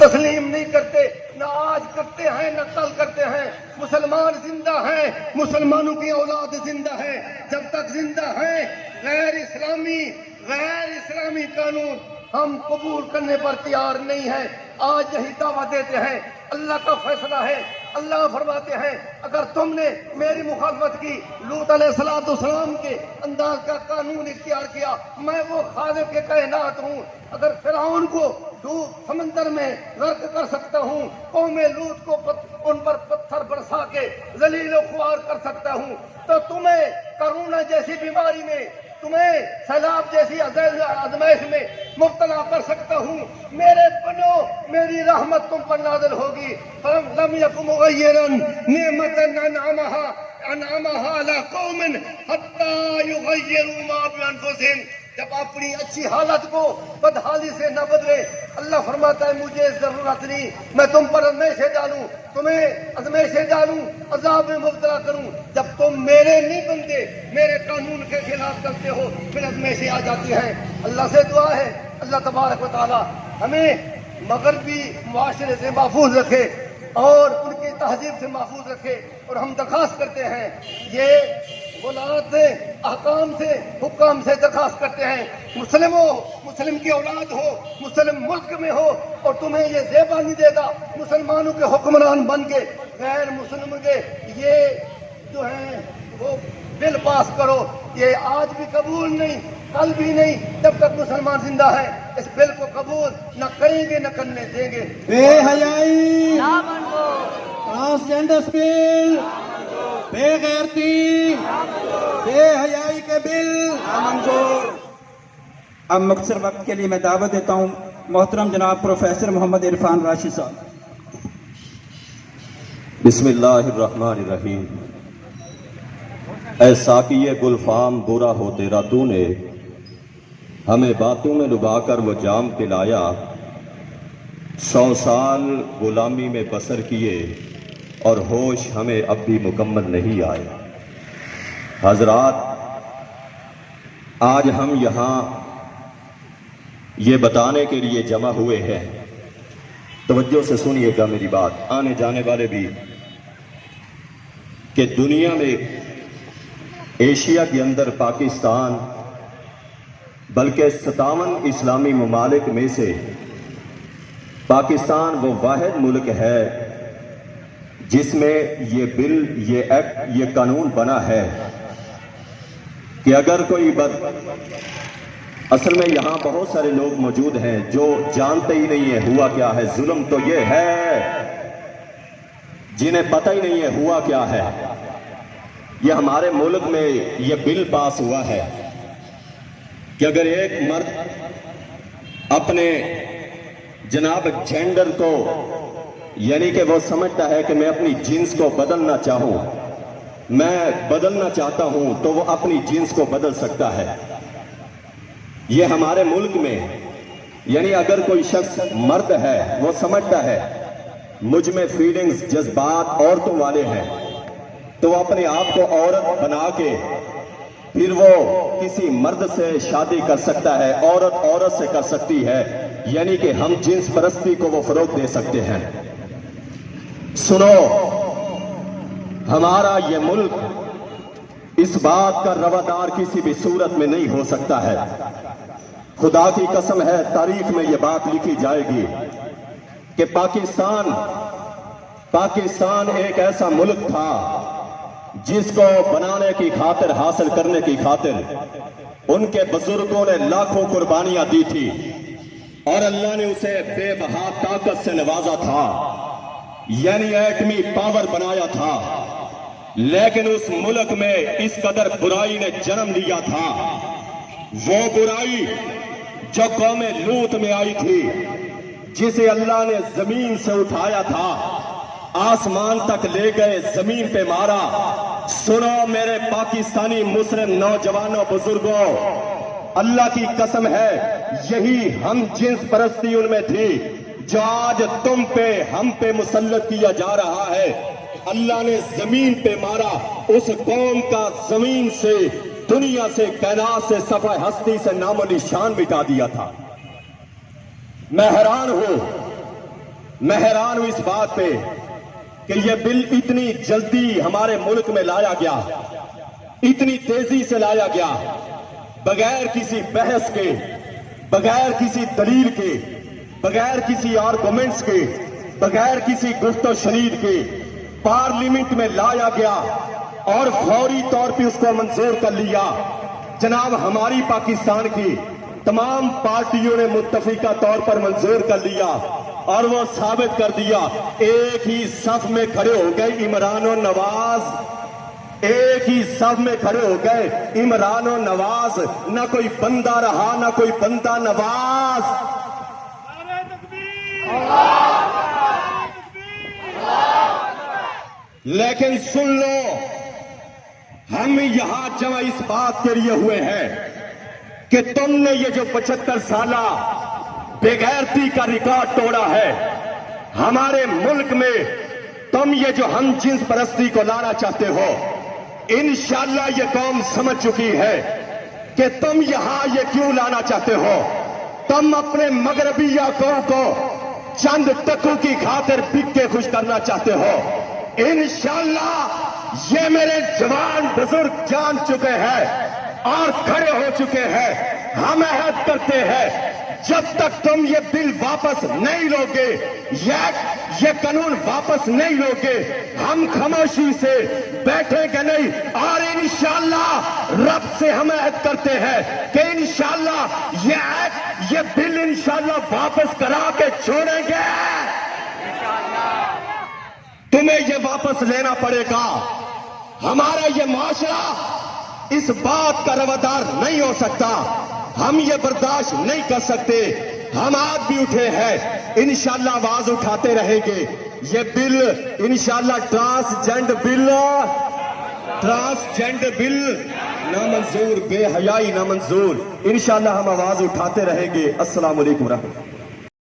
تسلیم نہیں کرتے، نہ آج کرتے ہیں نہ کل کرتے ہیں۔ مسلمان زندہ ہیں، مسلمانوں کی اولاد زندہ ہے۔ جب تک زندہ ہیں غیر اسلامی قانون ہم قبول کرنے پر تیار نہیں ہیں۔ آج یہی دعویٰ دیتے ہیں، اللہ کا فیصلہ ہے۔ اللہ فرماتے ہیں اگر تم نے میری مخالفت کی، لوط علیہ السلام کے انداز کا قانون اختیار کیا، میں وہ خالق کے کائنات ہوں۔ اگر فرعون کو سمندر میں غرق کر سکتا ہوں، قوم لوط کو ان پر پتھر برسا کے ذلیل و خوار کر سکتا ہوں، تو تمہیں کرونا جیسی بیماری میں، تمہیں سیلاب جیسی آزمائش میں مبتلا کر سکتا ہوں۔ میرے بنو، میری رحمت تم پر نازل ہوگی۔ فلم یکن مغیرا نعمت انعمها علی قوم حتی یغیروا ما بانفسہم۔ جب اپنی اچھی حالت کو بدحالی سے نہ بدلے، اللہ فرماتا ہے مجھے ضرورت نہیں، میں تم پر آزمائشیں ڈالوں، تمہیں آزمائشیں ڈالوں، عذاب میں مبتلا کروں۔ جب تم میرے نہیں بنتے، میرے قانون کے خلاف چلتے ہو، پھر آزمائشیں آ جاتی ہیں۔ اللہ سے دعا ہے اللہ تبارک و تعالی ہمیں مغربی معاشرے سے محفوظ رکھے اور ان کی تہذیب سے محفوظ رکھے، اور ہم درخواست کرتے ہیں، یہ ولایت سے، احکام سے، حکام سے درخواست کرتے ہیں، مسلم ہو، مسلم کی اولاد ہو، مسلم ملک میں ہو، اور تمہیں یہ زیبا نہیں دے گا مسلمانوں کے حکمران بن کے غیر مسلم کے یہ جو ہیں وہ بل پاس کرو۔ یہ آج بھی قبول نہیں، کل بھی نہیں، جب تک مسلمان زندہ ہے اس بل کو قبول نہ کریں گے نہ کرنے دیں گے۔ بے حیائی، ٹرانسجینڈر بل، بے غیرتی، بے حیائی کے بل نامنظور۔ اب مختصر وقت کے لیے میں دعوت دیتا ہوں محترم جناب پروفیسر محمد عرفان راشد صاحب۔ بسم اللہ الرحمن الرحیم۔ اے ساقی گلفام برا ہو تیرا، تو نے ہمیں باتوں میں ڈبا کر وہ جام پلایا، 100 سال غلامی میں بسر کیے اور ہوش ہمیں اب بھی مکمل نہیں آئے۔ حضرات، آج ہم یہاں یہ بتانے کے لیے جمع ہوئے ہیں، توجہ سے سنیے گا میری بات، آنے جانے والے بھی، کہ دنیا میں ایشیا کے اندر پاکستان بلکہ 57 اسلامی ممالک میں سے پاکستان وہ واحد ملک ہے جس میں یہ بل، یہ ایکٹ، یہ قانون بنا ہے کہ اگر کوئی اصل میں یہاں بہت سارے لوگ موجود ہیں جو جانتے ہی نہیں ہے ہوا کیا ہے ظلم، تو یہ ہے جنہیں پتہ ہی نہیں ہے ہوا کیا ہے۔ یہ ہمارے ملک میں یہ بل پاس ہوا ہے کہ اگر ایک مرد اپنے جناب جینڈر کو، یعنی کہ وہ سمجھتا ہے کہ میں اپنی جنس کو بدلنا چاہوں، میں بدلنا چاہتا ہوں، تو وہ اپنی جنس کو بدل سکتا ہے۔ یہ ہمارے ملک میں، یعنی اگر کوئی شخص مرد ہے، وہ سمجھتا ہے مجھ میں فیلنگز، جذبات عورتوں والے ہیں، تو وہ اپنے آپ کو عورت بنا کے پھر وہ کسی مرد سے شادی کر سکتا ہے، عورت عورت سے کر سکتی ہے، یعنی کہ ہم جنس پرستی کو وہ فروغ دے سکتے ہیں۔ سنو، ہمارا یہ ملک اس بات کا روادار کسی بھی صورت میں نہیں ہو سکتا ہے۔ خدا کی قسم ہے، تاریخ میں یہ بات لکھی جائے گی کہ پاکستان ایک ایسا ملک تھا جس کو بنانے کی خاطر، حاصل کرنے کی خاطر ان کے بزرگوں نے لاکھوں قربانیاں دی تھی، اور اللہ نے اسے بے بہا طاقت سے نوازا تھا، یعنی ایٹمی پاور بنایا تھا، لیکن اس ملک میں اس قدر برائی نے جنم لیا تھا، وہ برائی جو قوم لوط میں آئی تھی، جسے اللہ نے زمین سے اٹھایا تھا، آسمان تک لے گئے، زمین پہ مارا۔ سنو میرے پاکستانی مسلم نوجوانوں، بزرگوں، اللہ کی قسم ہے یہی ہم جنس پرستی ان میں تھی جو آج تم پہ، ہم پہ مسلط کیا جا رہا ہے۔ اللہ نے زمین پہ مارا، اس قوم کا زمین سے، دنیا سے، کائنات سے، صفحہ ہستی سے نام و نشان مٹا دیا تھا۔ میں حیران ہوں میں حیران ہوں اس بات پہ کہ یہ بل اتنی جلدی ہمارے ملک میں لایا گیا، اتنی تیزی سے لایا گیا، بغیر کسی بحث کے، بغیر کسی دلیل کے، بغیر کسی آرگومنٹس کے، بغیر کسی گفت و شنید کے پارلیمنٹ میں لایا گیا اور فوری طور پہ اس کو منظور کر لیا۔ جناب ہماری پاکستان کی تمام پارٹیوں نے متفقہ طور پر منظور کر لیا اور وہ ثابت کر دیا، ایک ہی صف میں کھڑے ہو گئے عمران و نواز، ایک ہی صف میں کھڑے ہو گئے عمران و نواز، نہ کوئی بندہ رہا نہ کوئی بندہ نواز۔ لیکن سن لو، ہم یہاں جمع اس بات کے لیے ہوئے ہیں کہ تم نے یہ جو 75 سالہ بے غیرتی کا ریکارڈ توڑا ہے ہمارے ملک میں، تم یہ جو ہم جنس پرستی کو لانا چاہتے ہو، انشاءاللہ یہ قوم سمجھ چکی ہے کہ تم یہاں یہ کیوں لانا چاہتے ہو۔ تم اپنے مغربیہ قوم کو چند ٹکوں کی خاطر بک کے خوش کرنا چاہتے ہو۔ انشاءاللہ یہ میرے جوان بزرگ جان چکے ہیں اور کھڑے ہو چکے ہیں۔ ہم عہد کرتے ہیں جب تک تم یہ بل واپس نہیں لوگے، یہ قانون واپس نہیں لوگے، ہم خاموشی سے بیٹھیں گے نہیں، اور انشاءاللہ رب سے ہم عہد کرتے ہیں کہ انشاءاللہ یہ بل انشاءاللہ واپس کرا کے چھوڑیں گے۔ تمہیں یہ واپس لینا پڑے گا۔ ہمارا یہ معاشرہ اس بات کا روادار نہیں ہو سکتا، ہم یہ برداشت نہیں کر سکتے۔ ہم آج بھی اٹھے ہیں، انشاءاللہ آواز اٹھاتے رہیں گے۔ یہ بل انشاءاللہ ٹرانسجینڈر بل نامنظور، بے حیائی نامنظور، انشاءاللہ ہم آواز اٹھاتے رہیں گے۔ السلام علیکم ورحمۃ اللہ۔